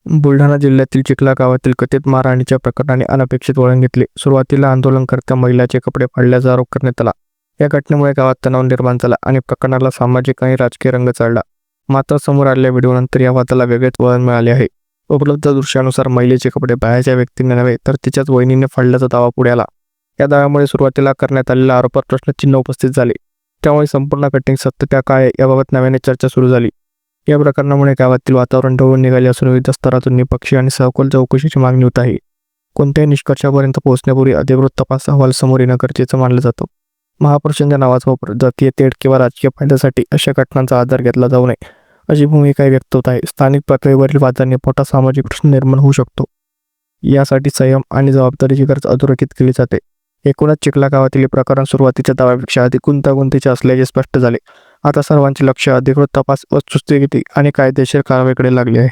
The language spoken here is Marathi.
बुलढाणा जिल्ह्यातील चिखला गावातील कथित मारहाणीच्या प्रकरणाने अनपेक्षित वळण घेतले. सुरुवातीला आंदोलनकर्त्या महिलाचे कपडे फाडल्याचा आरोप करण्यात आला. या घटनेमुळे गावात तणाव निर्माण झाला आणि प्रकरणाला सामाजिक आणि राजकीय रंग चढला. मात्र समोर आलेल्या व्हिडिओनंतर या वादाला वेगळेच वळण मिळाले आहे. उपलब्ध दृश्यानुसार महिलेचे कपडे बाहेरच्या व्यक्तीने नव्हे तर तिच्याच वहिनीने फाडल्याचा दावा पुढे आला. या दाव्यामुळे सुरुवातीला करण्यात आलेल्या आरोपात प्रश्नचिन्ह उपस्थित झाले. त्यामुळे संपूर्ण कटिंग सत्यता काय याबाबत नव्याने चर्चा सुरू झाली. या प्रकरणामुळे गावातील वातावरण ढवळून निघाले असून विविध स्तरातून निपक्षीय आणि सखोल चौकशीची मागणी होत आहे. कोणत्याही निष्कर्षापर्यंत पोहोचण्यापूर्वी अधिकृत तपास अहवाल समोर येणं गरजेचं मानलं जातं. महापुरुषांच्या नावाचा वापर जातीय तेढ किंवा राजकीय फायद्यासाठी अशा घटनांचा आधार घेतला जाऊ नये अशी भूमिका व्यक्त होत आहे. स्थानिक पातळीवरील वादांनी मोठा सामाजिक प्रश्न निर्माण होऊ शकतो. यासाठी संयम आणि जबाबदारीची गरज अधोरेखित केली जाते. एकूणच चिखला गावातील हे प्रकरण सुरुवातीच्या दाव्यापेक्षा अधिक गुंतागुंतीचे असल्याचे स्पष्ट झाले. आता सर्वांचे लक्ष अधिकृत तपास, वस्तुस्थिती आणि कायदेशीर कारवाईकडे लागले आहे.